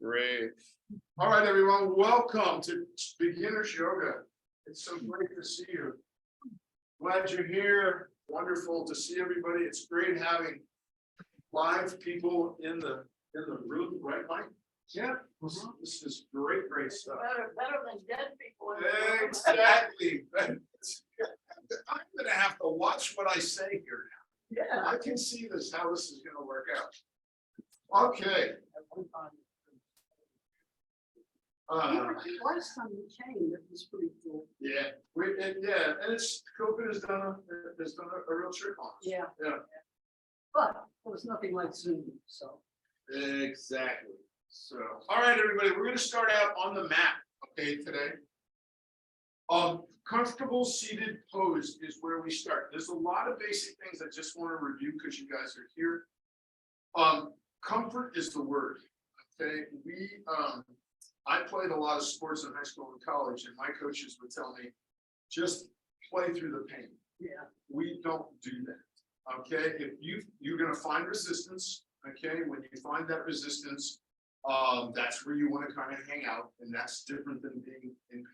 Great. All right, everyone, welcome to Beginners Yoga. It's so great to see you. Glad you're here. Wonderful to see everybody. It's great having live people in the room, right, Mike? Yeah, this is great stuff. Better than dead people. Exactly. I'm gonna have to watch what I say here now. Yeah. I can see this, how this is gonna work out. Okay. Last time you came, it was pretty cool. Yeah, and it's COVID has done a real trick on us. Yeah. Yeah. But it was nothing like Zoom, so. Exactly. So, all right, everybody, we're gonna start out on the mat, okay, today. Comfortable seated pose is where we start. There's a lot of basic things I just want to review because you guys are here. Comfort is the word. Okay, I played a lot of sports in high school and college, and my coaches would tell me, just play through the pain. Yeah. We don't do that. Okay, if you're gonna find resistance, okay, when you find that resistance, that's where you want to kind of hang out, and that's different than being in pain.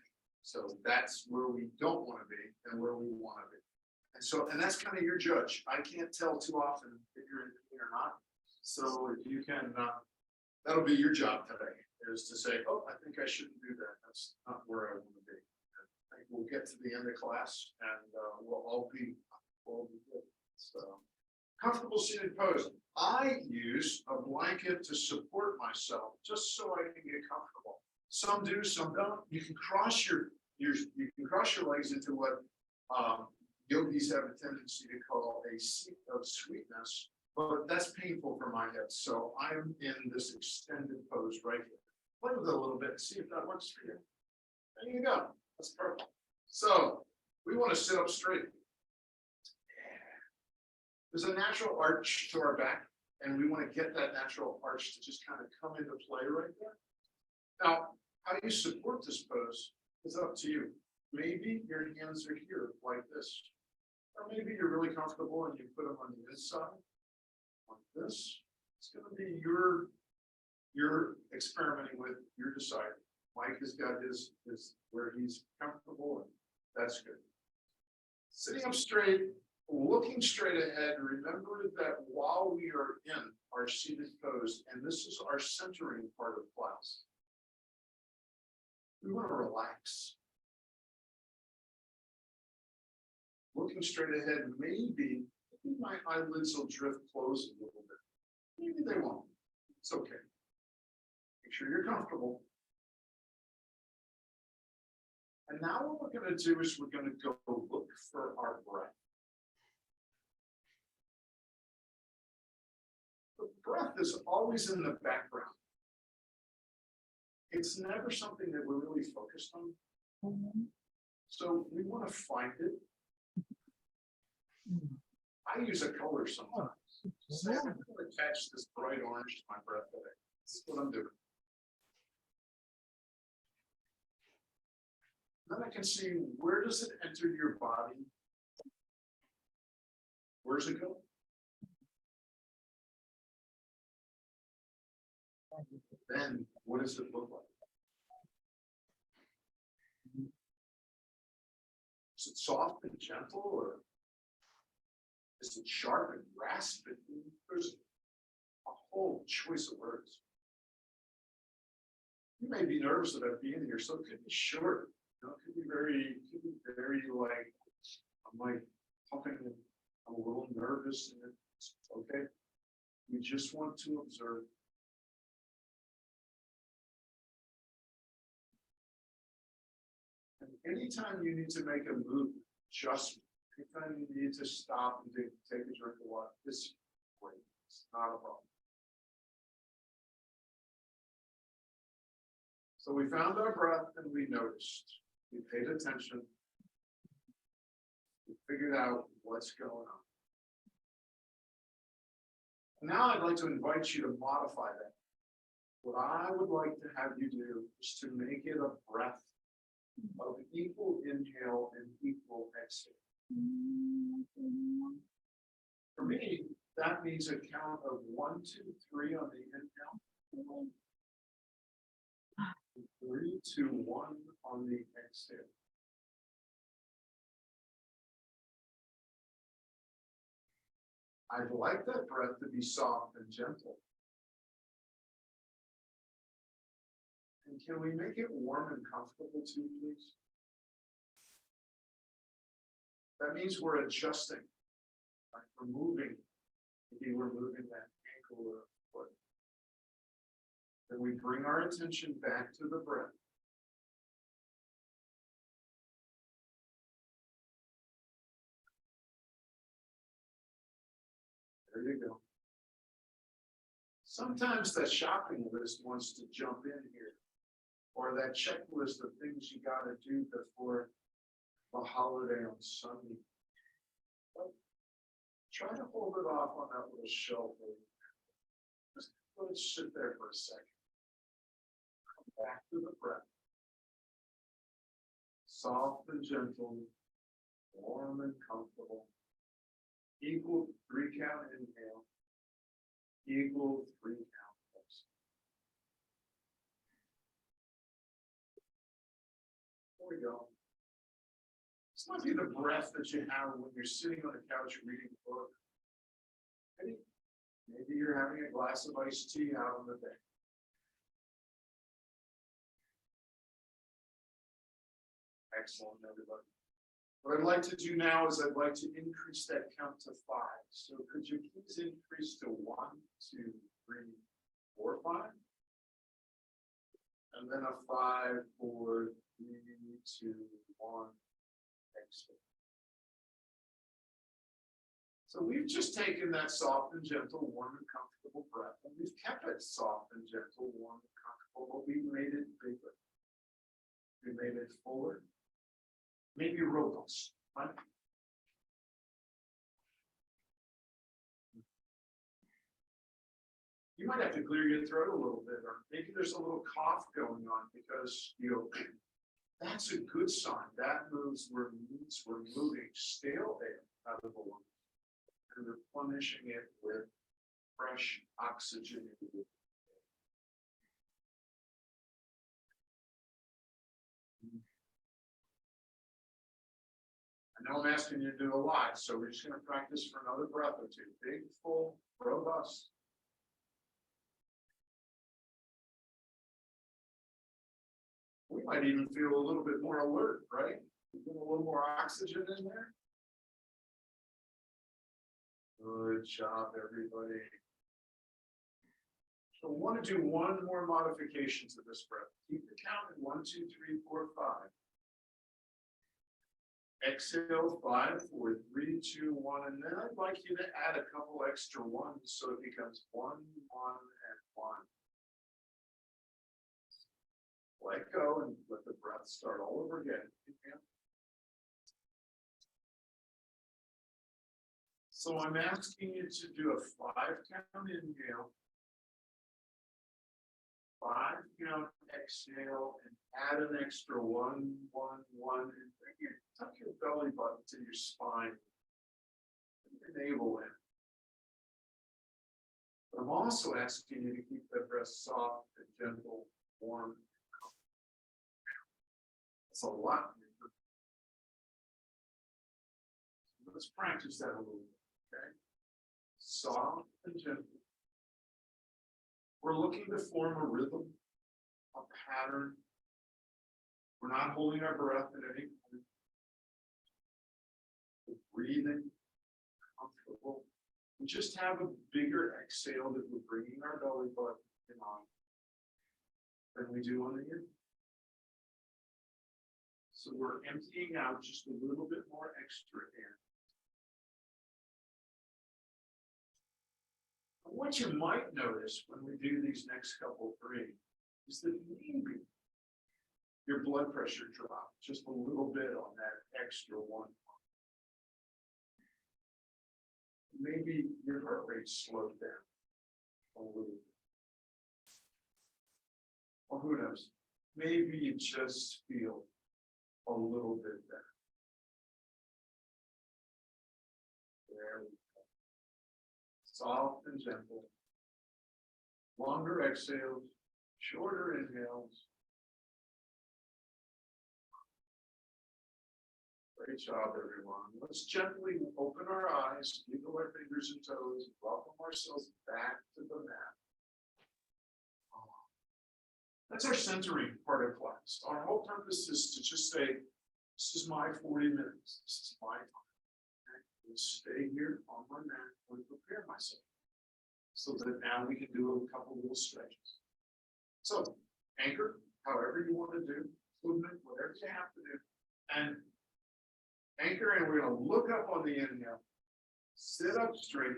So that's where we don't want to be and where we want to be. And that's kind of your judge. I can't tell too often if you're in pain or not. So if you can, that'll be your job today, is to say, oh, I think I shouldn't do that. That's not where I want to be. I think we'll get to the end of class and we'll all be good. So, comfortable seated pose. I use a blanket to support myself just so I can get comfortable. Some do, some don't. You can cross your legs into what yogis have a tendency to call a seat of sweetness, but that's painful for my hips. So I'm in this extended pose right here. Play with it a little bit and see if that works for you. There you go. That's perfect. So we want to sit up straight. There's a natural arch to our back, and we want to get that natural arch to just kind of come into play right there. Now, how you support this pose is up to you. Maybe your hands are here like this, or maybe you're really comfortable and you put them on the inside like this. It's going to be you're experimenting with, you're deciding. Mike has got his where he's comfortable, and that's good. Sitting up straight, looking straight ahead, remember that while we are in our seated pose, and this is our centering part of class, we want to relax. Looking straight ahead, maybe my eyelids will drift close a little bit. Maybe they won't. It's okay. Make sure you're comfortable. And now what we're going to do is we're going to go look for our breath. The breath is always in the background. It's never something that we're really focused on. So we want to find it. I use a color sometimes. So I'm going to attach this bright orange to my breath today. This is what I'm doing. Then I can see, where does it enter your body? Where's it go? Then what does it look like? Is it soft and gentle, or is it sharp and raspy? There's a whole choice of words. You may be nervous about being here, so it could be short. You know, it could be very like, I'm like pumping, I'm a little nervous, and it's okay. We just want to observe. And anytime you need to make a move, adjustment, anytime you need to stop and take a drink of water, this is great. It's not a problem. So we found our breath and we noticed. We paid attention. We figured out what's going on. Now I'd like to invite you to modify that. What I would like to have you do is to make it a breath of equal inhale and equal exhale. For me, that means a count of 1, 2, 3 on the inhale, 2, 1 on the exhale. I'd like that breath to be soft and gentle. And can we make it warm and comfortable too, please? That means we're adjusting. Like we're moving. Maybe we're moving that ankle or foot. Then we bring our attention back to the breath. There you go. Sometimes that shopping list wants to jump in here, or that checklist of things you got to do before the holiday on Sunday. But try to hold it off on that little shelf. Just let it sit there for a second. Come back to the breath. Soft and gentle, warm and comfortable. Equal 3 count inhale. Equal 3 count exhale. There we go. This might be the breath that you have when you're sitting on the couch reading a book. Maybe you're having a glass of iced tea out on the deck. Excellent, everybody. What I'd like to do now is I'd like to increase that count to 5. So could you please increase to 1, 2, 3, 4, 5? And then a 5, 4, 3, 2, 1. Exhale. So we've just taken that soft and gentle, warm and comfortable breath, and we've kept it soft and gentle, warm and comfortable, but we made it bigger. We made it fuller. Maybe robust, right? You might have to clear your throat a little bit, or maybe there's a little cough going on because that's a good sign. That means we're moving stale air out of the lungs and replenishing it with fresh oxygen. I know I'm asking you to do a lot, so we're just going to practice for another breath or two. Big, full, robust. We might even feel a little bit more alert, right? Get a little more oxygen in there. Good job, everybody. So we want to do one more modification to this breath. Keep the count at 1, 2, 3, 4, 5. Exhale, 5, 4, 3, 2, 1, and then I'd like you to add a couple extra ones so it becomes 1, 1, and 1. Let go and let the breath start all over again. Inhale. So I'm asking you to do a 5 count inhale, 5 count exhale, and add an extra 1, 1, 1, and tuck your belly button to your spine. Your navel in. But I'm also asking you to keep that breath soft and gentle, warm. That's a lot. Let's practice that a little bit, okay? Soft and gentle. We're looking to form a rhythm, a pattern. We're not holding our breath at any point. We're breathing, comfortable. We just have a bigger exhale that we're bringing our belly button in on than we do on the inhale. So we're emptying out just a little bit more extra air. And what you might notice when we do these next couple 3 is that maybe your blood pressure dropped just a little bit on that extra 1. Maybe your heart rate slowed down a little bit. Or who knows? Maybe you just feel a little bit better. There we go. Soft and gentle. Longer exhales, shorter inhales. Great job, everyone. Let's gently open our eyes, wiggle our fingers and toes, welcome ourselves back to the mat. That's our centering part of class. Our whole purpose is to just say, this is my 40 minutes. This is my time. I'm going to stay here on my mat and prepare myself. So that now we can do a couple little stretches. So anchor, however you want to do, movement, whatever you have to do. And anchor, and we're going to look up on the inhale, sit up straight.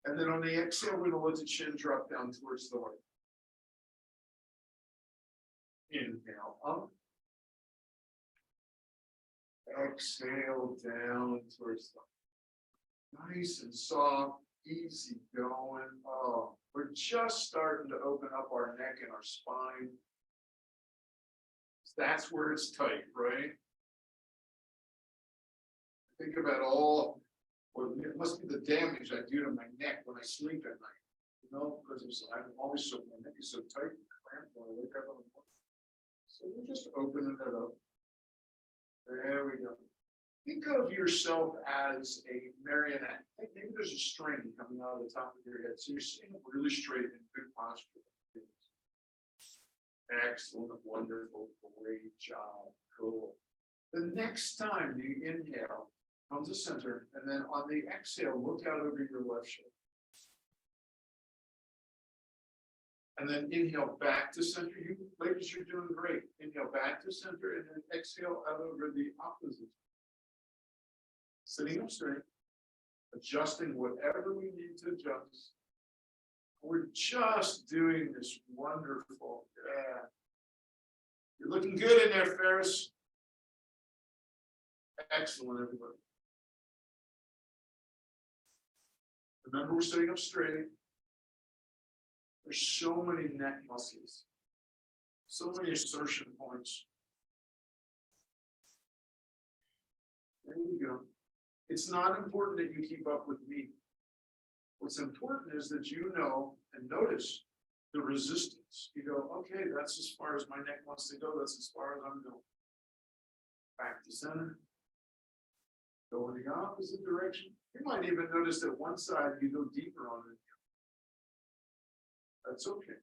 And then on the exhale, we're going to let the chin drop down towards the right. Inhale up. Exhale down towards the right. Nice and soft, easy going. Oh, we're just starting to open up our neck and our spine. That's where it's tight, right? Think about all, well, it must be the damage I do to my neck when I sleep at night. You know, because I'm always so, my neck is so tight and cramped when I wake up in the morning. So we're just opening it up. There we go. Think of yourself as a marionette. Maybe there's a string coming out of the top of your head. So you're sitting up really straight in good posture. Excellent, wonderful, great job, cool. The next time you inhale, come to center, and then on the exhale, look out over your left shoulder. And then inhale back to center. You ladies, you're doing great. Inhale back to center, and then exhale out over the opposite. Sitting up straight, adjusting whatever we need to adjust. We're just doing this wonderful. Yeah. You're looking good in there, Ferris. Excellent, everybody. Remember, we're sitting up straight. There's so many neck muscles, so many insertion points. There you go. It's not important that you keep up with me. What's important is that you know and notice the resistance. You go, okay, that's as far as my neck wants to go. That's as far as I'm going. Back to center. Go in the opposite direction. You might even notice that one side you go deeper on it. That's okay.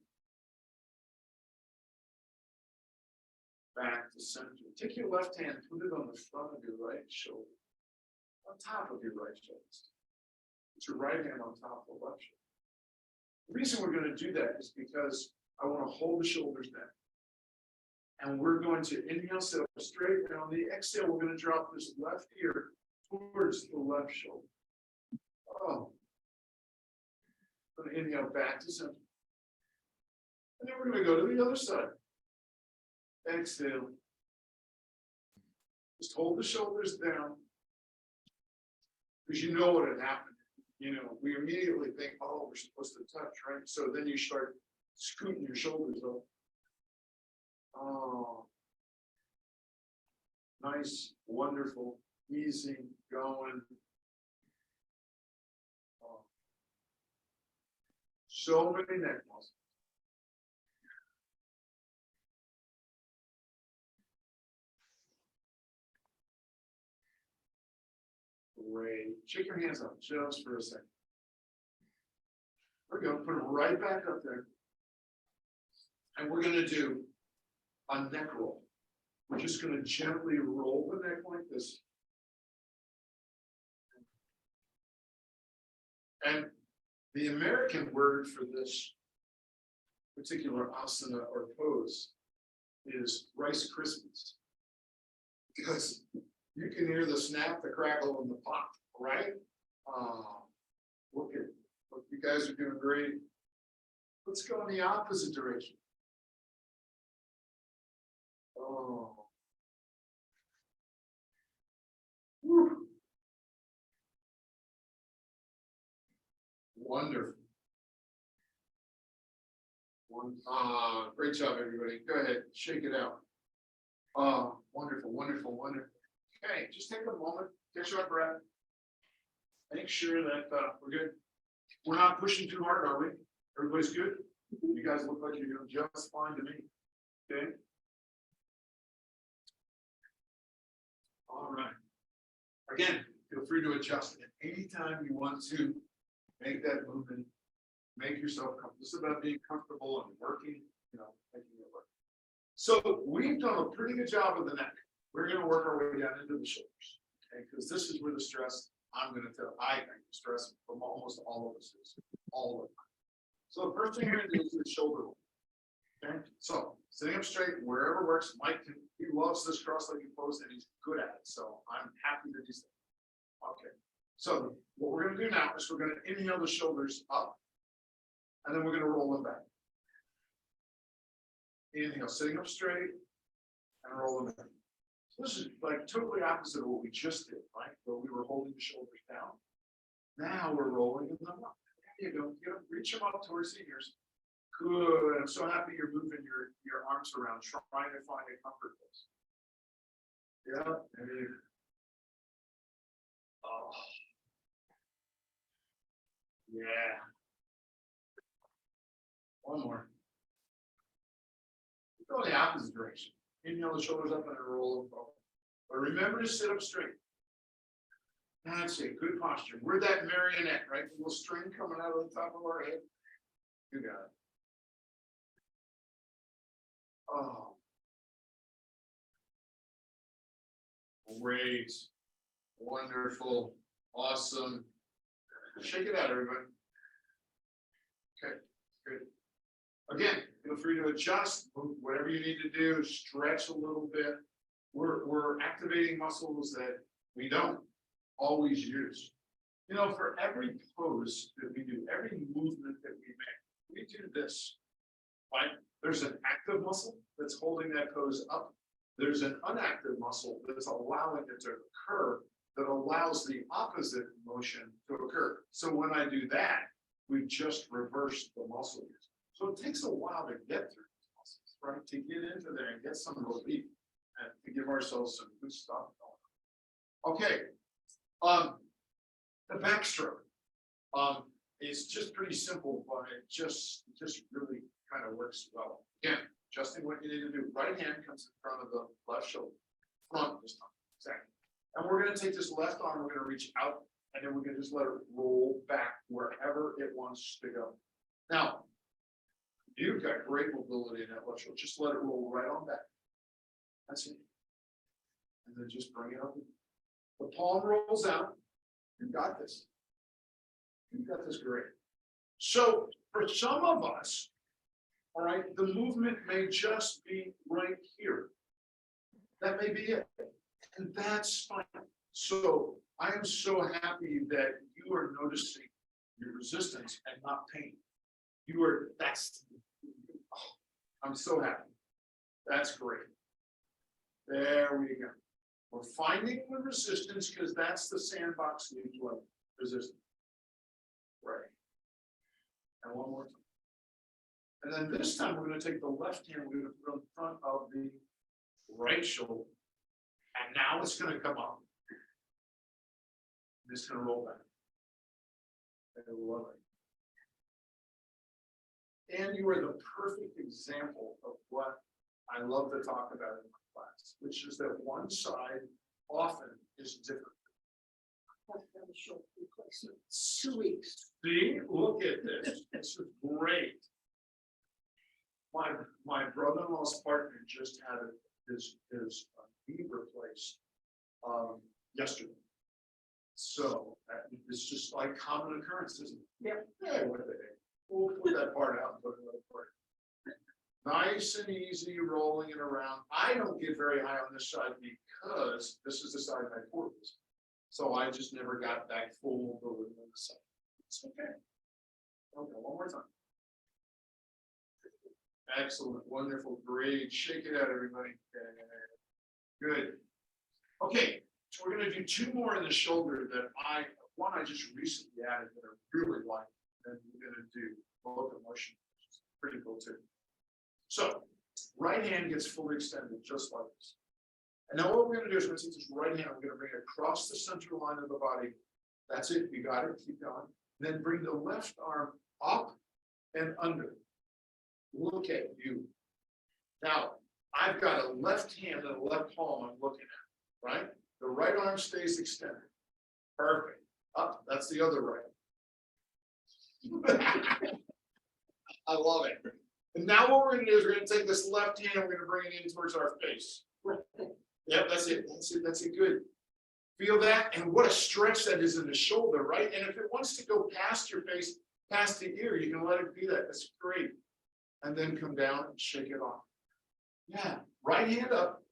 Back to center. Take your left hand, put it on the front of your right shoulder. On top of your right shoulder. Put your right hand on top of the left shoulder. The reason we're going to do that is because I want to hold the shoulders down. And we're going to inhale, sit up straight, and on the exhale, we're going to drop this left ear towards the left shoulder. Oh. I'm going to inhale back to center. And then we're going to go to the other side. Exhale. Just hold the shoulders down. Because you know what had happened. You know, we immediately think, oh, we're supposed to touch, right? So then you start scooting your shoulders up. Oh. Nice, wonderful, easy, going. Oh. So many neck muscles. Great. Shake your hands up just for a second. We're going to put them right back up there. And we're going to do a neck roll. We're just going to gently roll the neck like this. And the American word for this particular asana or pose is Rice Krispies. Because you can hear the snap, the crackle, and the pop, right? Look, you guys are doing great. Let's go in the opposite direction. Oh. Whew. Wonderful. Great job, everybody. Go ahead, shake it out. Wonderful, wonderful, wonderful. Okay, just take a moment, catch your breath. Make sure that we're good. We're not pushing too hard, are we? Everybody's good? You guys look like you're doing just fine to me. Okay. Again, feel free to adjust it anytime you want to make that movement. Make yourself comfortable. This is about being comfortable and working, making it work. So we've done a pretty good job of the neck. We're going to work our way down into the shoulders. Okay, because this is where the stress, I think the stress from almost all of us is all of the time. So the first thing we're going to do is the shoulder roll. Okay, so sitting up straight, wherever works. Mike, he loves this cross-legged pose and he's good at it. So I'm happy that he's there. Okay, so what we're going to do now is we're going to inhale the shoulders up and then we're going to roll them back. Inhale, sitting up straight and roll them back. So this is like totally opposite of what we just did, right? Where we were holding the shoulders down. Now we're rolling them up. There you go. Reach them up towards the ears. Good. I'm so happy you're moving your arms around, trying to find a comfort place. Yeah. And oh. Yeah. One more. Go in the opposite direction. Inhale the shoulders up and roll them forward. But remember to sit up straight. That's it. Good posture. We're that marionette, right? The little string coming out of the top of our head. You got it. Oh. Great. Wonderful. Awesome. Shake it out, everybody. Okay, good. Again, feel free to adjust, move whatever you need to do, stretch a little bit. We're activating muscles that we don't always use. For every pose that we do, every movement that we make, we do this, right? There's an active muscle that's holding that pose up. There's an unactive muscle that's allowing it to occur that allows the opposite motion to occur. So when I do that, we've just reversed the muscle use. So it takes a while to get through these muscles, right? To get into there and get some relief and to give ourselves some good stuff going. Okay. The backstroke is just pretty simple, but it just really kind of works well. Again, adjusting what you need to do. Right hand comes in front of the left shoulder. Front this time. Exactly. And we're going to take this left arm, we're going to reach out, and then we're going to just let it roll back wherever it wants to go. Now, you've got great mobility in that left shoulder. Just let it roll right on back. That's it. And then just bring it up. The palm rolls out. You've got this. You've got this great. So for some of us, all right, the movement may just be right here. That may be it. And that's fine. So I am so happy that you are noticing your resistance and not pain. I'm so happy. That's great. There we go. We're finding the resistance because that's the sandbox we play. Resistance. Right. And one more time. And then this time we're going to take the left hand, we're going to put it in front of the right shoulder. And now it's going to come up. And it's going to roll back. I love it. And you are the perfect example of what I love to talk about in my class, which is that one side often is different. Have to have a shoulder replacement. 2 weeks. See, look at this. This is great. My brother-in-law's partner just had his knee replaced yesterday. So it's just like common occurrence, isn't it? Yep. Yeah, what the heck? We'll put that part out and put another part. Nice and easy, rolling it around. I don't get very high on this side because this is the side my core is. So I just never got that full mobility on the side. It's okay. Okay, one more time. Excellent, wonderful, great. Shake it out, everybody. Good. Okay, so we're going to do 2 more in the shoulder that one I just recently added that I really like. And we're going to do locomotion, which is pretty cool too. So, right hand gets fully extended just like this. And now what we're going to do is we're going to take this right hand, we're going to bring it across the center line of the body. That's it, you got it, keep going. Then bring the left arm up and under. Look at you. Now, I've got a left hand and a left palm I'm looking at, right? The right arm stays extended. Perfect. Up, that's the other right. I love it. And now what we're gonna do is we're gonna take this left hand, we're gonna bring it in towards our face. Yep, that's it, that's it, that's it, good. Feel that, and what a stretch that is in the shoulder, right? And if it wants to go past your face, past the ear, you can let it do that, that's great. And then come down and shake it off. Yeah, right hand up.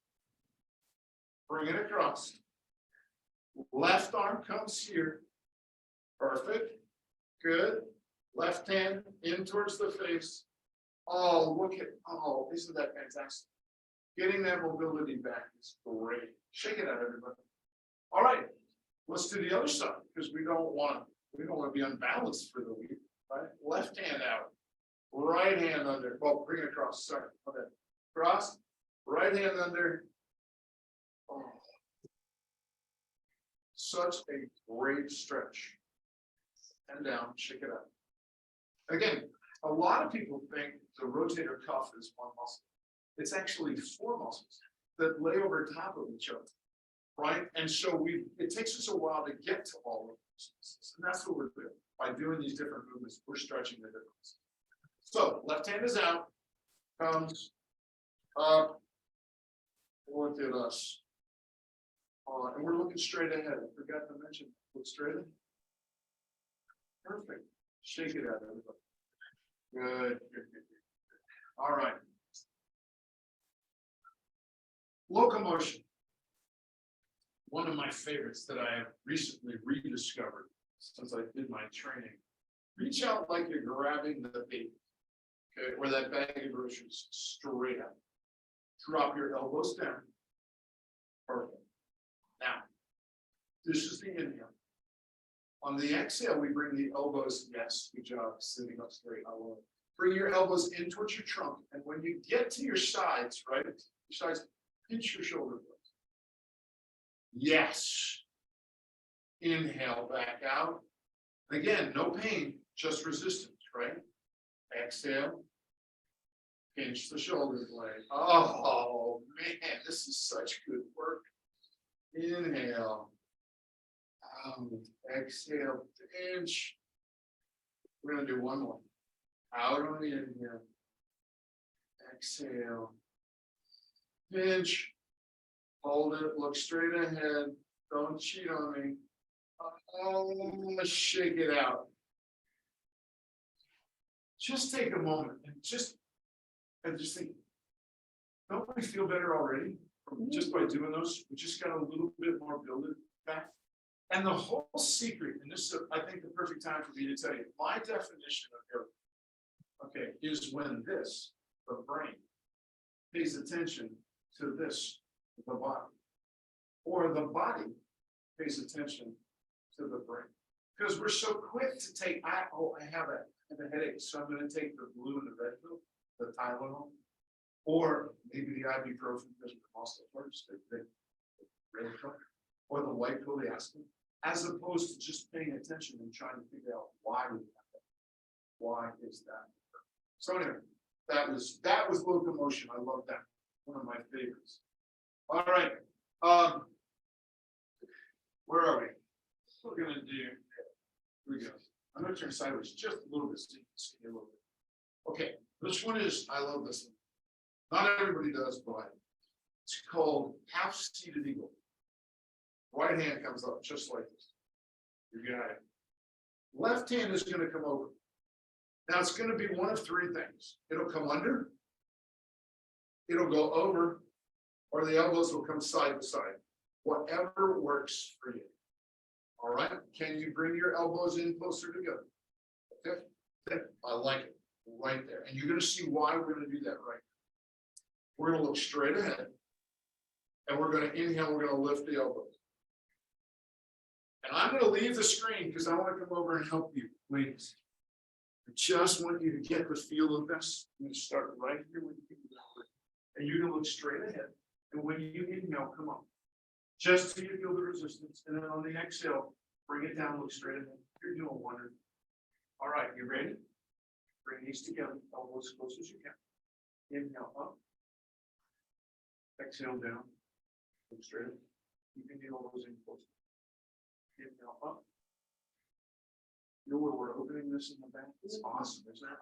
Bring it across. Left arm comes here. Perfect, good. Left hand in towards the face. Oh, look at, oh, isn't that fantastic? Getting that mobility back is great. Shake it out, everybody. All right, let's do the other side because we don't want to be unbalanced for the week, right? Left hand out, right hand under. Well, bring it across. Sorry, okay. Cross, right hand under. Oh. Such a great stretch. And down, shake it out. Again, a lot of people think the rotator cuff is one muscle. It's actually 4 muscles that lay over top of each other, right? And so it takes us a while to get to all of those muscles. And that's what we're doing. By doing these different movements, we're stretching the difference. So left hand is out, comes up, look at us. And we're looking straight ahead. I forgot to mention, look straight ahead. Perfect. Shake it out, everybody. Good, good, good, good. All right. Locomotion. One of my favorites that I have recently rediscovered since I did my training. Reach out like you're grabbing the bait, okay, or that bag of groceries straight up. Drop your elbows down. Perfect. Now, this is the inhale. On the exhale, we bring the elbows, yes, good job, sitting up straight. I love it. Bring your elbows in towards your trunk. And when you get to your sides, right? Your sides, pinch your shoulder blades. Yes. Inhale back out. Again, no pain, just resistance, right? Exhale. Pinch the shoulder blade. Oh, man, this is such good work. Inhale. Out. Exhale. Pinch. We're going to do one more. Out on the inhale. Exhale. Pinch. Hold it. Look straight ahead. Don't cheat on me. Oh, shake it out. Just take a moment and just think, don't we feel better already? Just by doing those, we just got a little bit more building back. And the whole secret, and this is, I think, the perfect time for me to tell you, my definition of yoga, okay, is when this, the brain, pays attention to this, the body, or the body pays attention to the brain. Because we're so quick to take, I have a headache, so I'm going to take the blue and the red pill, the Tylenol, or maybe the ibuprofen because the muscle hurts, the red pill, or the white pill, the aspirin, as opposed to just paying attention and trying to figure out why we have that. Why is that? So anyway, that was locomotion. I love that. One of my favorites. All right. Where are we? What we're gonna do? Here we go. I'm gonna turn sideways just a little bit so you can see a little bit. Okay, this one is, I love this one. Not everybody does, but it's called half-seated eagle. Right hand comes up just like this. You got it. Left hand is going to come over. Now it's going to be one of 3 things. It'll come under, it'll go over, or the elbows will come side to side. Whatever works for you. All right. Can you bring your elbows in closer together? Okay. I like it. Right there. And you're going to see why we're going to do that right now. We're going to look straight ahead. And we're going to inhale. We're going to lift the elbows. And I'm going to leave the screen because I want to come over and help you, please. I just want you to get the feel of this. I'm going to start right here with you. And you're going to look straight ahead. And when you inhale, come on. Just so you feel the resistance. And then on the exhale, bring it down, look straight ahead. You're doing wonderful. All right, you ready? Bring these together, elbows as close as you can. Inhale up. Exhale down. Look straight ahead. keeping the elbows in close. Inhale up. Feel where we're opening this in the back. It's awesome, isn't it?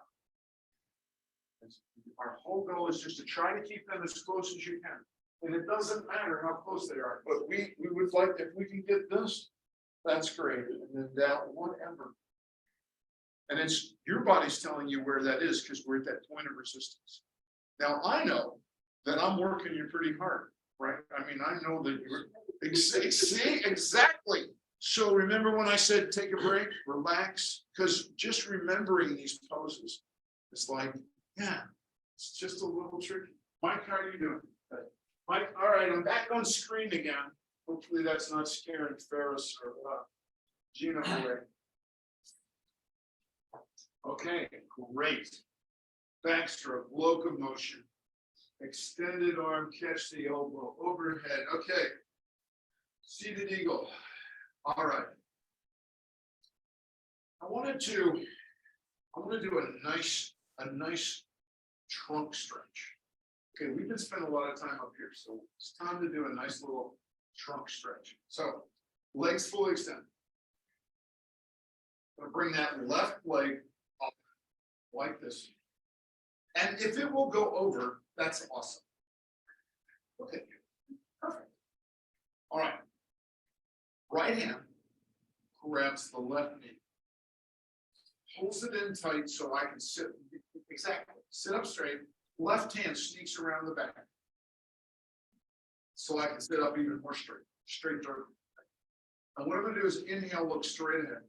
Our whole goal is just to try to keep them as close as you can. And it doesn't matter how close they are, but we would like, if we can get this, that's great. And then down, whatever. And it's your body's telling you where that is because we're at that point of resistance. Now I know that I'm working you pretty hard, right? I mean, I know that you're see exactly. So remember when I said take a break, relax, because just remembering these poses, it's like, yeah, it's just a little tricky. Mike, how are you doing? Good. Mike, all right, I'm back on screen again. Hopefully that's not scaring Ferris or Gina away. Okay, great. Backstroke, locomotion, extended arm, catch the elbow, overhead. Okay, seated eagle. All right. I want to do a nice trunk stretch. Okay, we've been spending a lot of time up here, so it's time to do a nice little trunk stretch. So legs fully extended. I'm gonna bring that left leg up like this. And if it will go over, that's awesome. Okay, perfect. All right. Right hand grabs the left knee. Holds it in tight so I can sit, exactly, sit up straight. Left hand sneaks around the back. So I can sit up even more straight through. And what I'm gonna do is inhale, look straight ahead.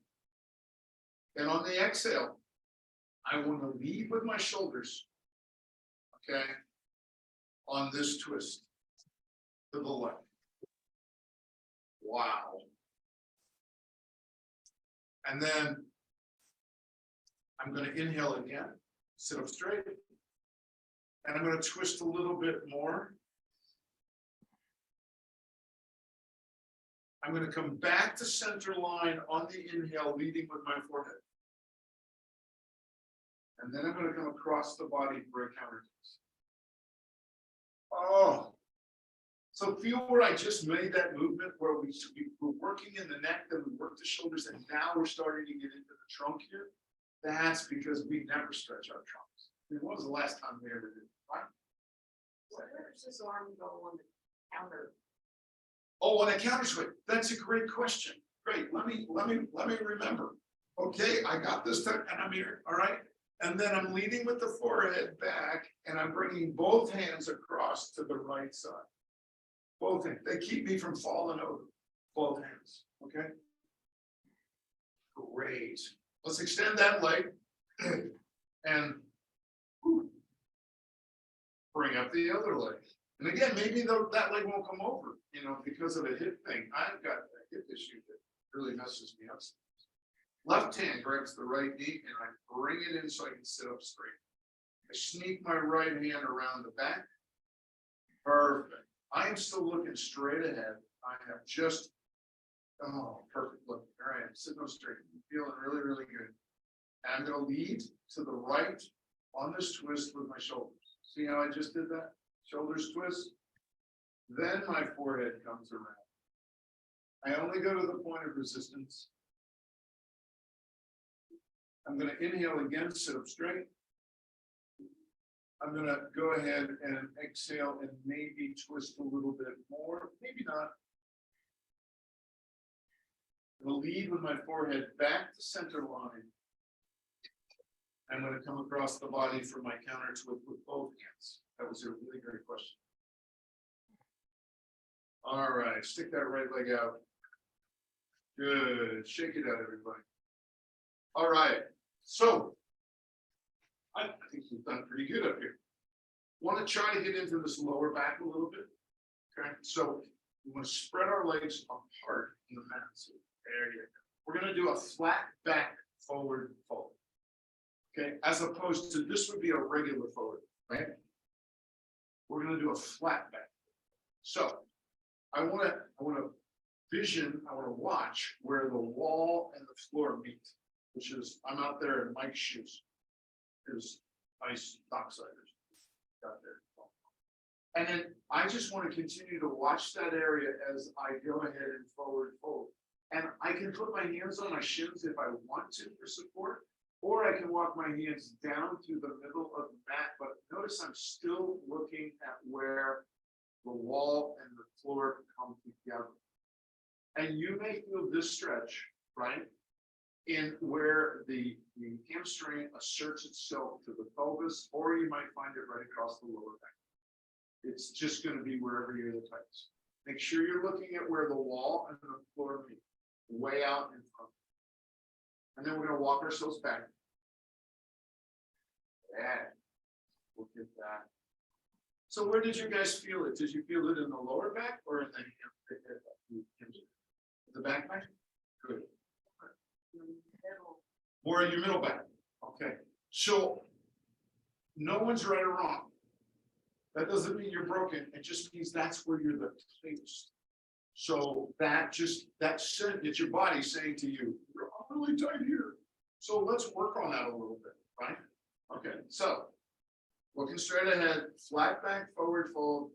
And on the exhale, I want to lead with my shoulders, okay, on this twist to the left. Wow. And then I'm going to inhale again, sit up straight, and I'm going to twist a little bit more. I'm going to come back to center line on the inhale, leading with my forehead. And then I'm going to come across the body for a counter twist. Oh, so feel where I just made that movement where we're working in the neck, then we work the shoulders, and now we're starting to get into the trunk here. That's because we never stretch our trunks. I mean, when was the last time we ever did it, right? Where does this arm go on the counter? Oh, on a counter swing. That's a great question. Great. Let me remember. Okay, I got this time, and I'm here. All right. And then I'm leading with the forehead back, and I'm bringing both hands across to the right side. Both hands. They keep me from falling over. Both hands. Okay. Great. Let's extend that leg and bring up the other leg. And again, maybe that leg won't come over, because of a hip thing. I've got a hip issue that really messes me up. Left hand grabs the right knee and I bring it in so I can sit up straight. I sneak my right hand around the back. Perfect. I am still looking straight ahead. I have just, perfect. Look, there I am, sitting up straight, feeling really, really good. And I'm going to lead to the right on this twist with my shoulders. See how I just did that? Shoulders twist. Then my forehead comes around. I only go to the point of resistance. I'm going to inhale again, sit up straight. I'm going to go ahead and exhale and maybe twist a little bit more, maybe not. I'm going to lead with my forehead back to center line. I'm going to come across the body for my counter twist with both hands. That was a really great question. All right, stick that right leg out. Good, shake it out, everybody. All right, so I think we've done pretty good up here. Want to try to get into this lower back a little bit. Okay, so we want to spread our legs apart in the mat. So there you go. We're going to do a flat back forward fold. Okay, as opposed to this would be a regular forward, right? We're going to do a flat back. So I want to watch where the wall and the floor meet, which is, I'm out there in Mike's shoes. There's nice docksiders out there. And then I just want to continue to watch that area as I go ahead and forward fold. And I can put my hands on my shins if I want to for support, or I can walk my hands down through the middle of the mat. But notice I'm still looking at where the wall and the floor come together. And you may feel this stretch, right? In where the hamstring asserts itself to the pelvis, or you might find it right across the lower back. It's just going to be wherever you're the tightest. Make sure you're looking at where the wall and the floor meet, way out in front. And then we're going to walk ourselves back. Yeah, look at that. So where did you guys feel it? Did you feel it in the lower back or in the back? Good. Or in your middle back. Okay. So no one's right or wrong. That doesn't mean you're broken. It just means that's where you're the tightest. So that it's your body saying to you, you're really tight here. So let's work on that a little bit, right? Okay. So looking straight ahead, flat back, forward fold,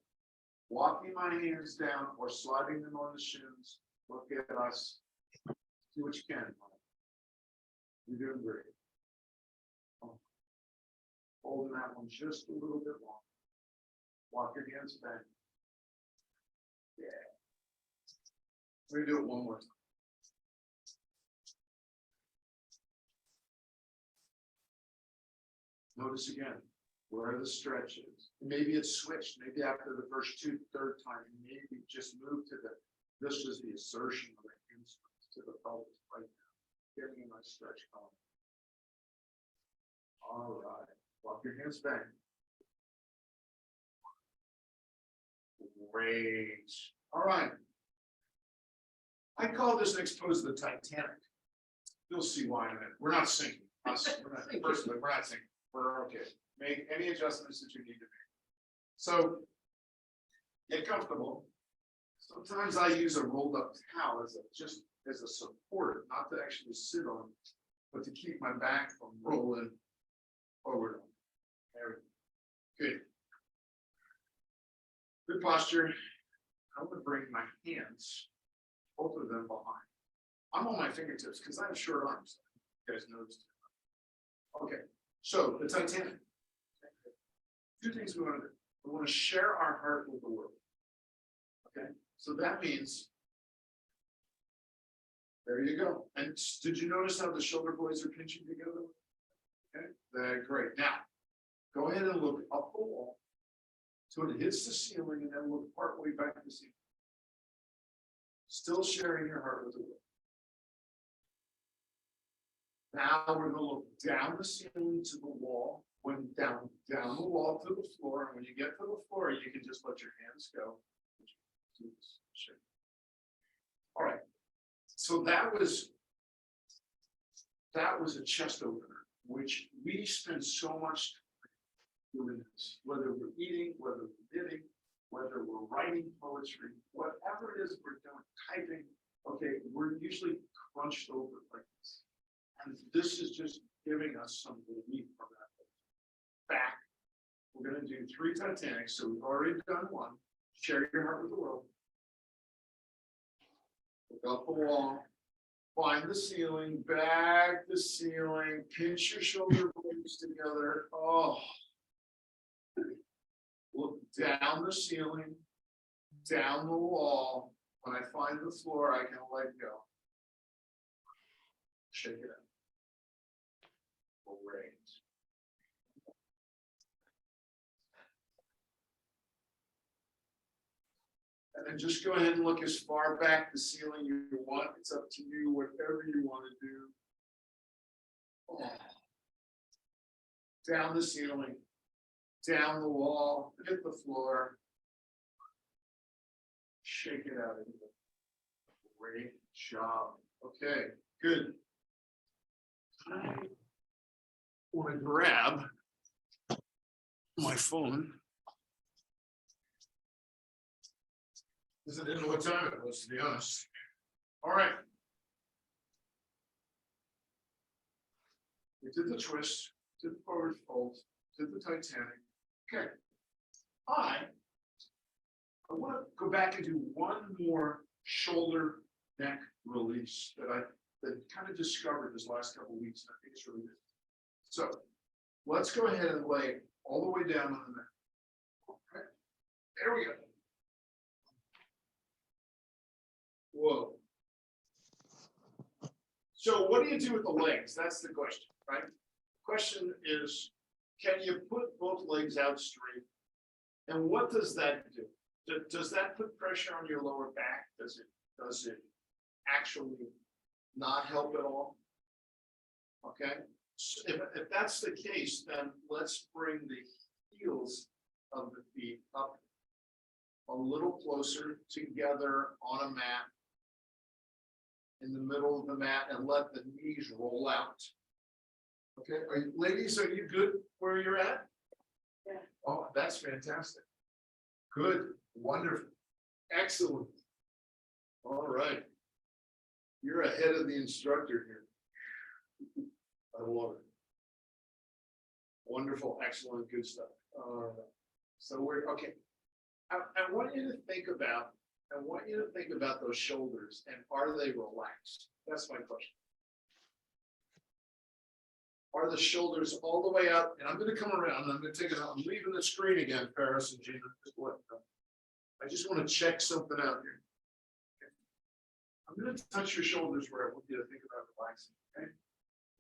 walking my hands down or sliding them on the shins. Look at us. Do what you can. You're doing great. Holding that one just a little bit longer. Walk your hands back. Yeah. We're gonna do it one more time. Notice again where the stretch is. Maybe it's switched. Maybe after the first third time, maybe just move to the. This is the assertion of the hamstrings to the pelvis right now. Getting a nice stretch going. All right. Walk your hands back. Great. All right. I call this next pose the Titanic. You'll see why in a minute. We're not sinking. Personally, we're not sinking. We're okay. Make any adjustments that you need to make. So get comfortable. Sometimes I use a rolled up towel as a support, not to actually sit on, but to keep my back from rolling forward. There we go. Good. Good posture. I'm going to bring my hands, both of them behind. I'm on my fingertips because I have short arms. You guys noticed. Okay, so the Titanic. Two things we want to do. We want to share our heart with the world. Okay, so that means, there you go. And did you notice how the shoulder blades are pinching together? Okay, great. Now, go ahead and look up the wall so it hits the ceiling and then look partway back to the ceiling. Still sharing your heart with the world. Now we're going to look down the ceiling to the wall, when down the wall to the floor, and when you get to the floor, you can just let your hands go. All right. So that was a chest opener, which we spend so much time doing this, whether we're eating, whether we're knitting, whether we're writing poetry, whatever it is we're doing, typing. Okay, we're usually crunched over like this. And this is just giving us some relief from that. Back. We're going to do 3 Titanics. So we've already done one. Share your heart with the world. Look up the wall. Find the ceiling. Back the ceiling. Pinch your shoulder blades together. Oh. Look down the ceiling. Down the wall. When I find the floor, I can let go. Shake it out. Great. And then just go ahead and look as far back the ceiling you want. It's up to you, whatever you want to do. Oh. Down the ceiling, down the wall, hit the floor. Shake it out. Great job. Okay, good. I want to grab my phone. Because I didn't know what time it was, to be honest. All right. We did the twist, did the forward fold, did the Titanic. Okay. I I want to go back and do one more shoulder neck release that kind of discovered this last couple of weeks. And I think it's really good. So let's go ahead and lay all the way down on the mat. Okay. There we go. Whoa. So what do you do with the legs? That's the question, right? Question is, can you put both legs out straight? And what does that do? Does that put pressure on your lower back? Does it actually not help at all? Okay, so if that's the case, then let's bring the heels of the feet up a little closer together on a mat in the middle of the mat and let the knees roll out. Okay, ladies, are you good where you're at? Yeah. Oh, that's fantastic. Good, wonderful, excellent. All right. You're ahead of the instructor here. I love it. Wonderful, excellent, good stuff. So we're okay. I want you to think about, those shoulders and are they relaxed? That's my question. Are the shoulders all the way out? And I'm going to come around. I'm going to take it out. I'm leaving the screen again, Paris and Gina. I just want to check something out here. Okay. I'm going to touch your shoulders where I want you to think about relaxing. Okay.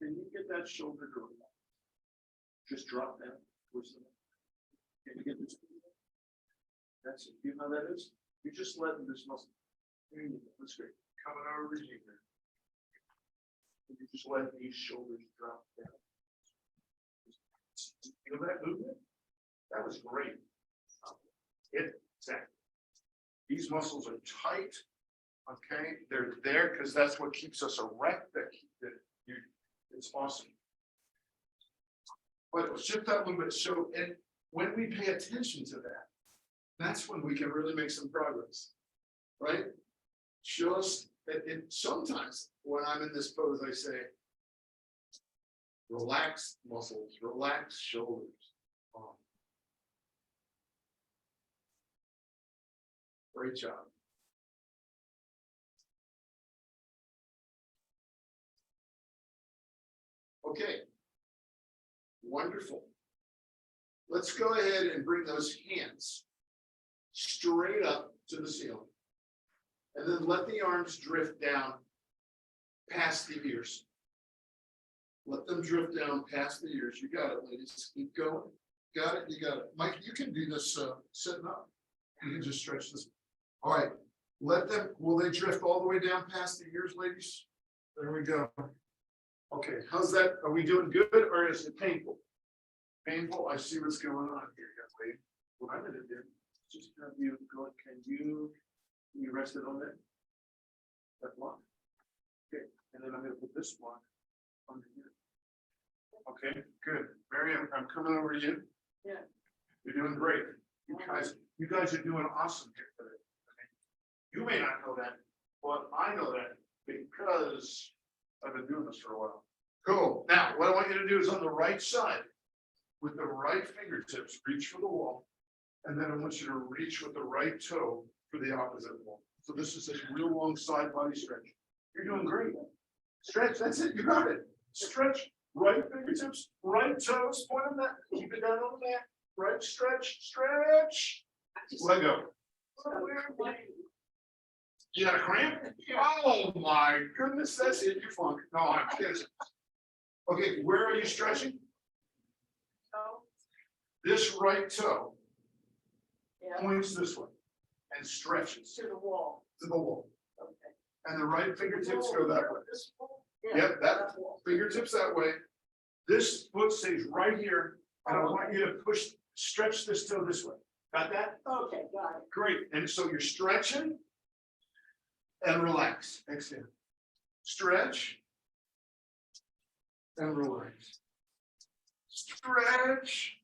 Can you get that shoulder to relax? Just drop down. Can you get this? That's it. You know how that is? You're just letting this muscle. That's great. Coming over to you. You just let these shoulders drop down. Feel that movement? That was great. Exactly. These muscles are tight. Okay, they're there because that's what keeps us erect. It's awesome. But it was just that little bit. So, and when we pay attention to that, that's when we can really make some progress, right? Just and sometimes when I'm in this pose, I say, relax muscles, relax shoulders. Great job. Okay. Wonderful. Let's go ahead and bring those hands straight up to the ceiling. And then let the arms drift down past the ears. Let them drift down past the ears. You got it, ladies. Keep going. Got it? You got it. Mike, you can do this sitting up. You can just stretch this. All right. Let them, will they drift all the way down past the ears, ladies? There we go. Okay. How's that? Are we doing good or is it painful? Painful. I see what's going on here, young lady. What I'm going to do is just have you go. Can you rest it on that block? Okay. And then I'm going to put this block under here. Okay. Good. Mary, I'm coming over to you. Yeah. You're doing great. You guys are doing awesome here today. You may not know that, but I know that because I've been doing this for a while. Cool. Now, what I want you to do is on the right side, with the right fingertips, reach for the wall. And then I want you to reach with the right toe for the opposite wall. So this is a real long side body stretch. You're doing great. Stretch, that's it. You got it. Stretch, right fingertips, right toes, point on that. Keep it down on the mat. Right stretch, stretch. Let go. You got a cramp? Oh my goodness, that's it. You're fine. No, I'm kidding. Okay, where are you stretching? This right toe points this way and stretches To the wall. to the wall. Okay. And the right fingertips go that way. This wall? Yep, that wall. fingertips that way. This foot stays right here. And I want you to stretch this toe this way. Got that? Okay, got it. Great. And so you're stretching and relax. Exhale. Stretch and relax. Stretch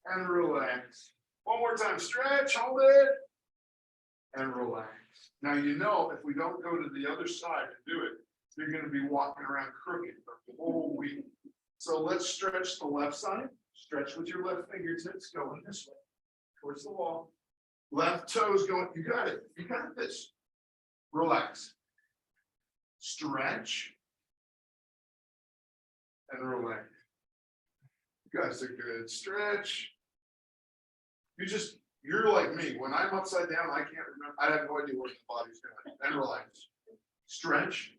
and relax. One more time. Stretch, hold it, and relax. Now, you know, if we don't go to the other side and do it, you're going to be walking around crooked the whole week. So let's stretch the left side. Stretch with your left fingertips going this way towards the wall. Left toes going, you got it, you got this. Relax. Stretch. And relax. You guys are good. Stretch. You're like me. When I'm upside down, I can't remember. I have no idea what the body's doing. And relax. Stretch.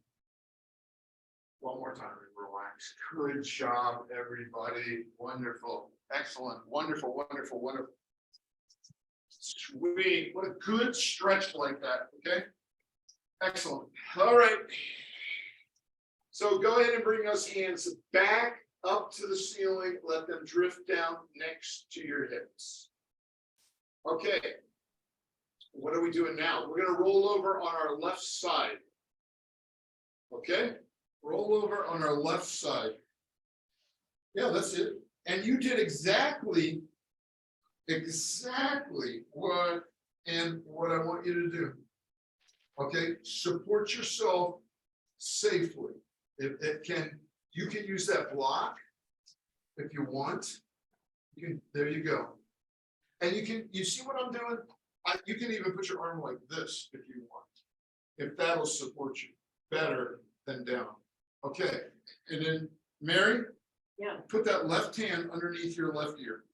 One more time and relax. Good job, everybody. Wonderful. Excellent. Wonderful, wonderful, wonderful. Sweet. What a good stretch like that. Okay. Excellent. All right. So go ahead and bring those hands back up to the ceiling. Let them drift down next to your hips. Okay. What are we doing now? We're going to roll over on our left side. Okay. Roll over on our left side. Yeah, that's it. And you did exactly what I want you to do. Okay, support yourself safely. If it can, you can use that block if you want. You can, there you go. And you see what I'm doing? You can even put your arm like this if you want. If that'll support you better than down. Okay, and then Mary, Yeah. put that left hand underneath your left ear.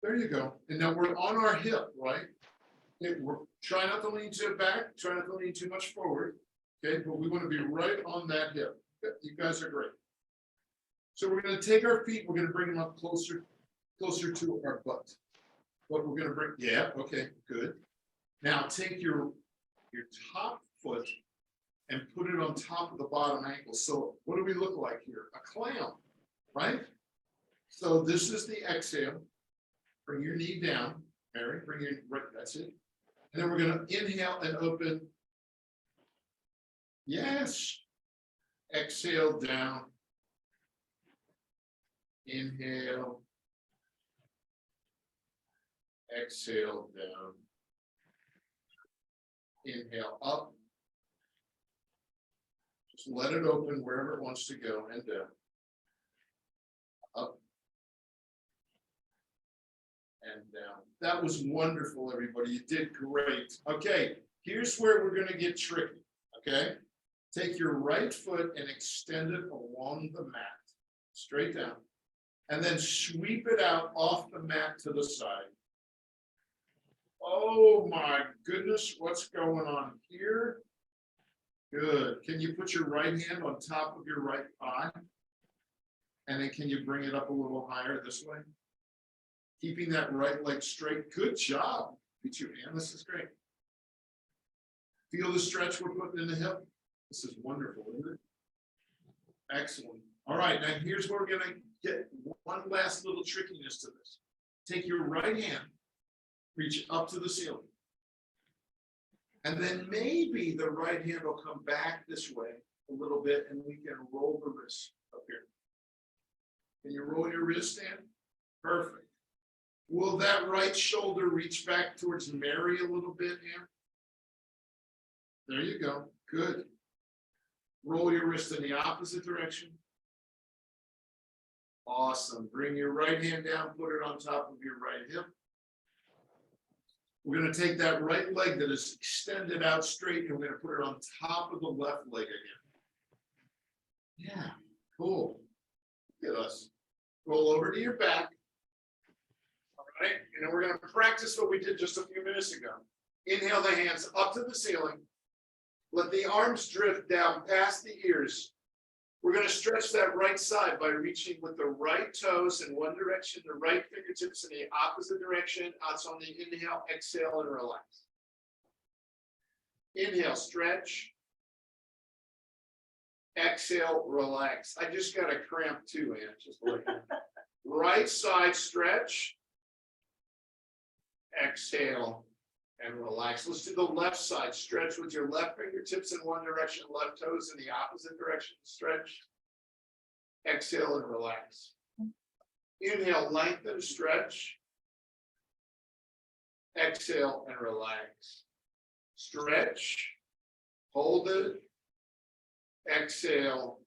There you go. And now we're on our hip, right? Okay, we're trying not to lean too back, try not to lean too much forward. Okay, but we want to be right on that hip. You guys are great. So we're going to take our feet, we're going to bring them up closer to our butt. What we're going to bring, yeah, okay, good. Now take your top foot and put it on top of the bottom ankle. So what do we look like here? A clown, right? So this is the exhale. Bring your knee down, Mary, bring your, right, that's it. And then we're going to inhale and open. Yes. Exhale down. Inhale. Exhale down. Inhale up. Just let it open wherever it wants to go and down. Up. And down. That was wonderful, everybody. You did great. Okay, here's where we're going to get tricky. Okay, take your right foot and extend it along the mat, straight down, and then sweep it out off the mat to the side. Oh my goodness, what's going on here? Good. Can you put your right hand on top of your right thigh? And then can you bring it up a little higher this way? Keeping that right leg straight. Good job. Beat you, man. This is great. Feel the stretch we're putting in the hip. This is wonderful, isn't it? Excellent. All right, now here's where we're going to get one last little trickiness to this. Take your right hand, reach up to the ceiling. And then maybe the right hand will come back this way a little bit and we can roll the wrist up here. Can you roll your wrist in? Perfect. Will that right shoulder reach back towards Mary a little bit here? There you go. Good. Roll your wrist in the opposite direction. Awesome. Bring your right hand down, put it on top of your right hip. We're going to take that right leg that is extended out straight and we're going to put it on top of the left leg again. Yeah, cool. Look at us. Roll over to your back. All right, and then we're going to practice what we did just a few minutes ago. Inhale the hands up to the ceiling. Let the arms drift down past the ears. We're going to stretch that right side by reaching with the right toes in one direction, the right fingertips in the opposite direction. That's on the inhale, exhale, and relax. Inhale, stretch. Exhale, relax. I just got a cramp too, Ann. Just like right side stretch. Exhale and relax. Let's do the left side. Stretch with your left fingertips in one direction, left toes in the opposite direction. Stretch. Exhale and relax. Inhale, lengthen, stretch. Exhale and relax. Stretch. Hold it. Exhale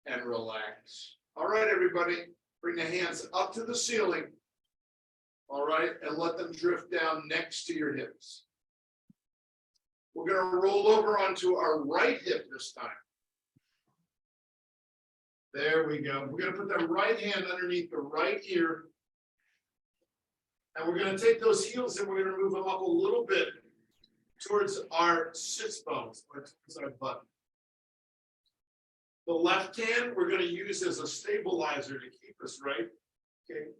and relax. All right, everybody. Bring the hands up to the ceiling. All right, and let them drift down next to your hips. We're gonna roll over onto our right hip this time. There we go. We're gonna put the right hand underneath the right ear. And we're gonna take those heels and we're gonna move them up a little bit towards our sits bones, or towards our butt. The left hand, we're gonna use as a stabilizer to keep us right. Okay.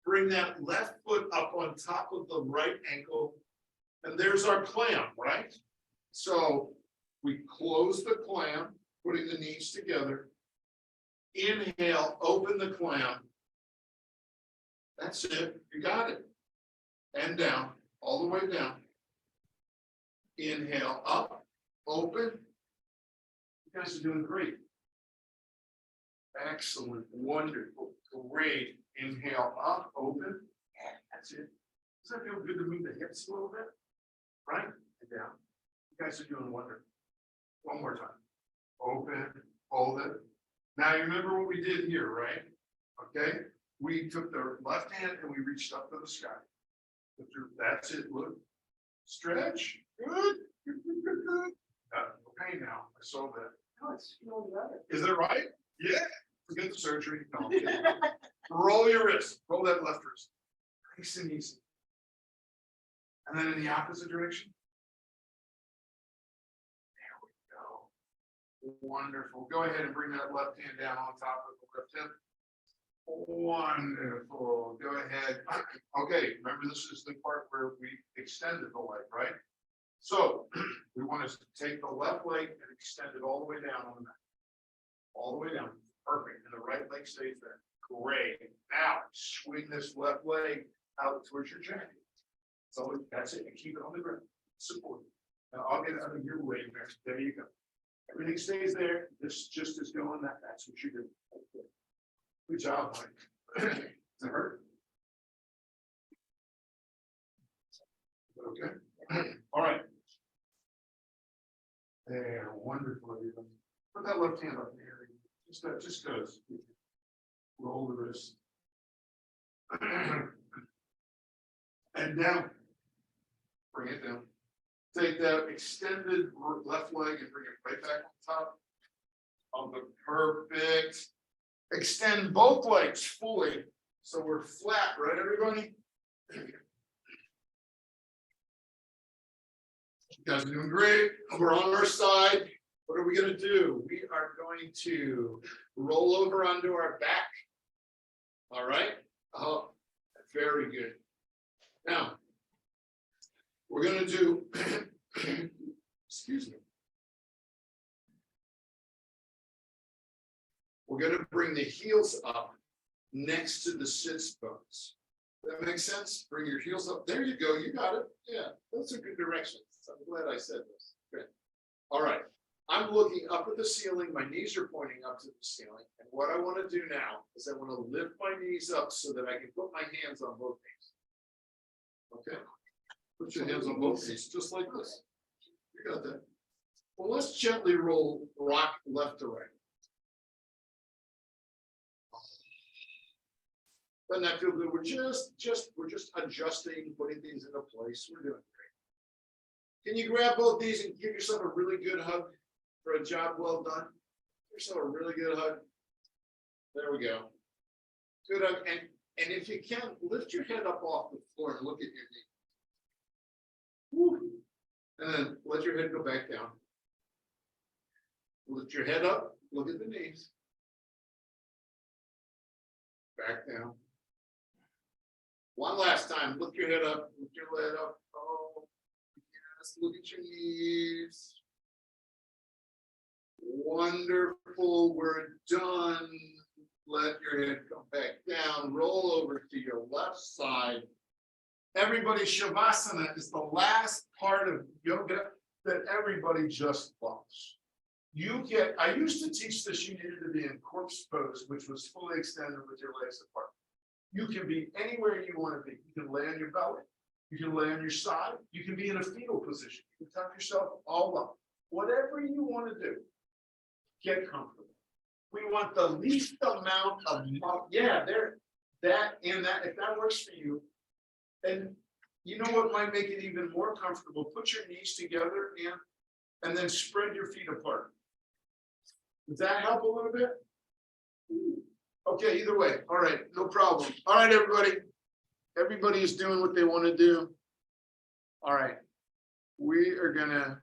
Bring that left foot up on top of the right ankle. And there's our clam, right? So we close the clam, putting the knees together. Inhale, open the clam. That's it, you got it. And down, all the way down. Inhale, up, open. You guys are doing great. Excellent, wonderful, great. Inhale, up, open. That's it. Does that feel good to move the hips a little bit? Right? And down. You guys are doing wonderful. One more time. Open, hold it. Now you remember what we did here, right? Okay, we took the left hand and we reached up to the sky. That's it, look. Stretch, good. No pain now, I saw that. No, it's feeling better. Is it right? Yeah, forget the surgery. No, I'm kidding. Roll your wrist, roll that left wrist. Nice and easy. And then in the opposite direction. There we go. Wonderful. Go ahead and bring that left hand down on top of the left hip. Wonderful. Go ahead. Okay, remember this is the part where we extended the leg, right? So we want to take the left leg and extend it all the way down on the mat. All the way down. Perfect. And the right leg stays there. Great. Now swing this left leg out towards your jacket. So that's it. And keep it on the ground. Support. Now I'll get out of your way there. There you go. Everything stays there. This just is going that. That's what you do. Good job, Mike. Does it hurt? Okay. All right. There, wonderful. Everybody. Put that left hand up there. Just goes. Roll the wrist. And down. Bring it down. Take that extended left leg and bring it right back on top of the perfect. Extend both legs fully. So we're flat, right, everybody? You guys are doing great. We're on our side. What are we going to do? We are going to roll over onto our back. All right. Oh, very good. Now, we're going to do, excuse me. We're going to bring the heels up next to the sits bones. That makes sense? Bring your heels up. There you go. You got it. Yeah, that's a good direction. I'm glad I said this. Good. All right. I'm looking up at the ceiling. My knees are pointing up to the ceiling. And what I want to do now is I want to lift my knees up so that I can put my hands on both knees. Okay? Put your hands on both knees, just like this. You got that. Well, let's gently rock left to right. Doesn't that feel good? We're just adjusting, putting things into place. We're doing great. Can you grab both these and give yourself a really good hug for a job well done? Give yourself a really good hug. There we go. Good hug. And if you can, lift your head up off the floor and look at your knee. Woo. And then let your head go back down. Lift your head up, look at the knees. Back down. One last time, lift your head up, lift your head up. Oh, yes, look at your knees. Wonderful, we're done. Let your head come back down, roll over to your left side. Everybody, Shavasana is the last part of yoga that everybody just loves. I used to teach this, you needed to be in corpse pose, which was fully extended with your legs apart. You can be anywhere you want to be. You can lay on your belly. You can lay on your side. You can be in a fetal position. You can tuck yourself all up. Whatever you want to do, get comfortable. We want the least amount of, if that works for you, And you know what might make it even more comfortable? Put your knees together and then spread your feet apart. Does that help a little bit? Okay, either way. All right, no problem. All right, everybody. Everybody is doing what they want to do. All right. We are gonna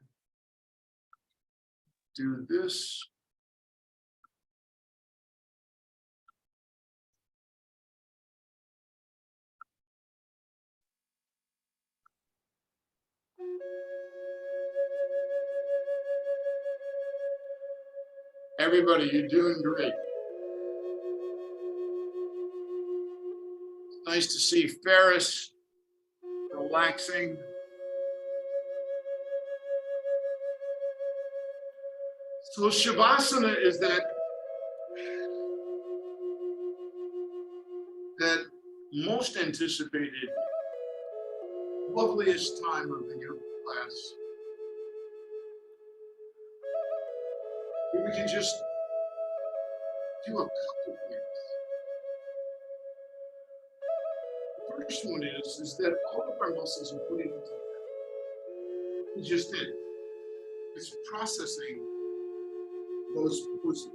do this. Everybody, you're doing great. Nice to see Ferris relaxing. So Shavasana is that most anticipated, loveliest time of the yoga class. We can just do a couple things. The first one is that all of our muscles are putting into that. We just did. It's processing those moves.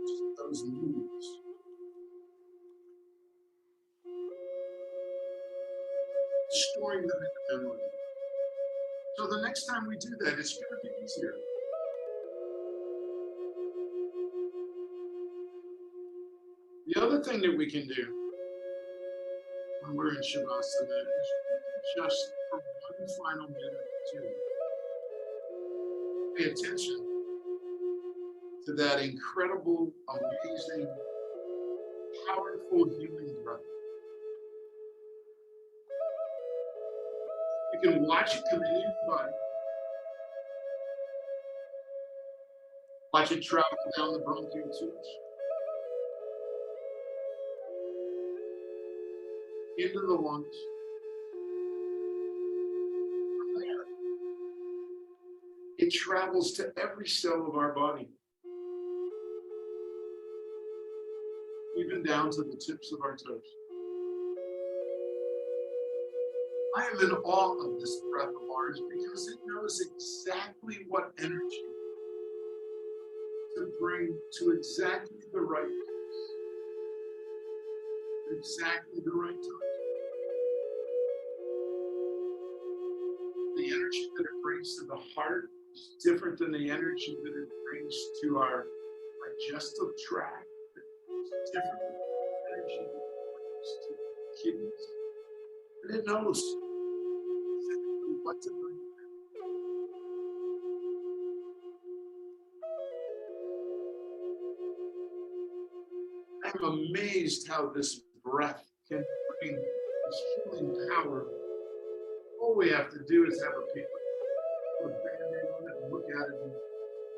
Storing them in the memory. So the next time we do that, it's going to be easier. The other thing that we can do when we're in Shavasana is just for one final minute or two, pay attention to that incredible, amazing, powerful healing breath. You can watch it come in your body. Watch it travel down the bronchial tubes. Into the lungs. From there, it travels to every cell of our body. Even down to the tips of our toes. I am in awe of this breath of ours because it knows exactly what energy to bring to exactly the right place, exactly the right time. The energy that it brings to the heart is different than the energy that it brings to our digestive tract. It's different than the energy that it brings to the kidneys. And it knows exactly what to bring. I'm amazed how this breath can bring this healing power. All we have to do is have a paper, put a band-aid on it, and look at it and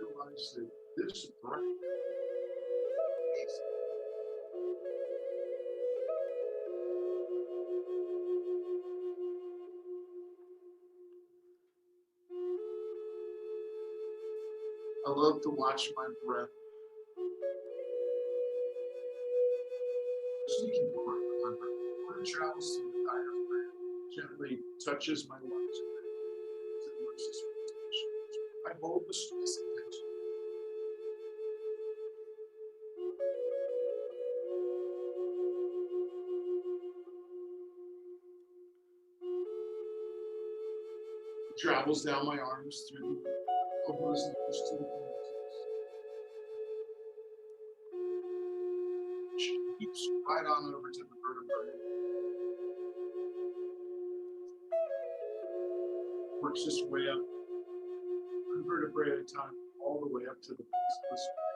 realize that this breath is I love to watch my breath. Sneaky part of my breath. When it travels through the diaphragm, gently touches my lungs. I hold the stress and tension. It travels down my arms through the elbows and goes to the fingertips. It keeps right on over to the vertebrae. Works its way up, one vertebrae at a time, all the way up to the base of the spine.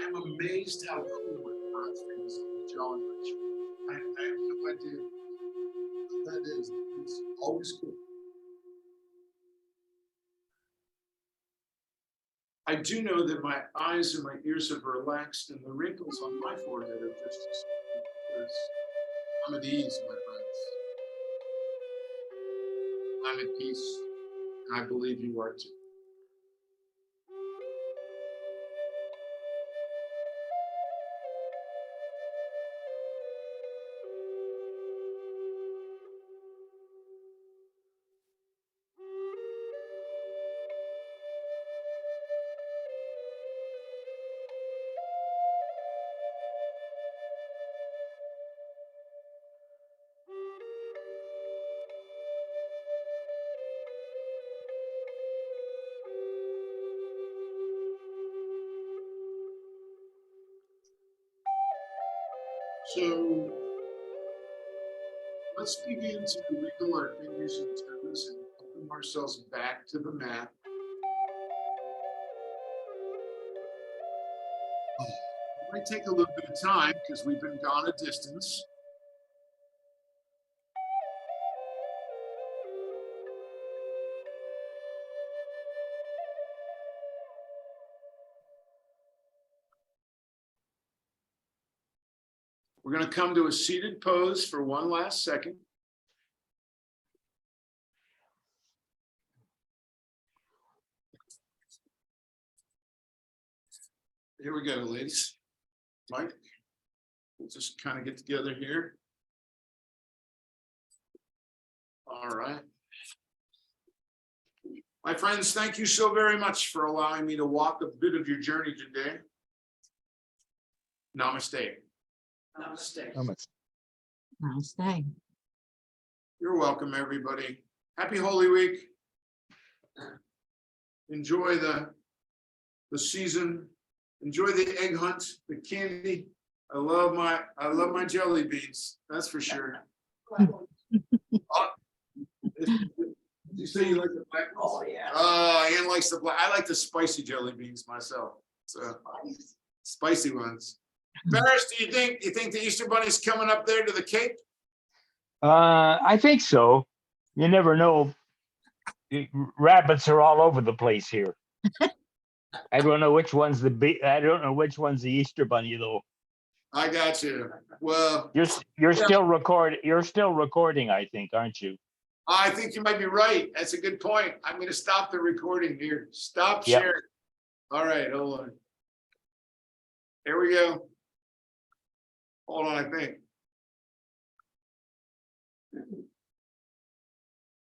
I'm amazed how cool my breath feels on the jaw and my chin. I have no idea what that is. It's always cool. I do know that my eyes and my ears have relaxed and the wrinkles on my forehead are just as small because I'm at ease, my friends. I'm at peace, and I believe you are too. So let's begin to wiggle our fingers and toes and open ourselves back to the mat. It might take a little bit of time because we've been gone a distance. We're going to come to a seated pose for one last second. Here we go, ladies. Mike, we'll just kind of get together here. All right. My friends, thank you so very much for allowing me to walk a bit of your journey today. Namaste. Namaste. Namaste. You're welcome, everybody. Happy Holy Week. Enjoy the season. Enjoy the egg hunt, the candy. I love my jelly beans. That's for sure. You say you like the black ones? Oh, yeah. Ian likes the black. I like the spicy jelly beans myself. So spicy ones. Ferris, do you think the Easter Bunny's coming up there to the Cape? I think so. You never know. Rabbits are all over the place here. I don't know which one's I don't know which one's the Easter Bunny though. I got you. Well, You're still recording, I think, aren't you? I think you might be right. That's a good point. I'm going to stop the recording here. Stop Yep. sharing. All right, hold on. Here we go. Hold on, I think.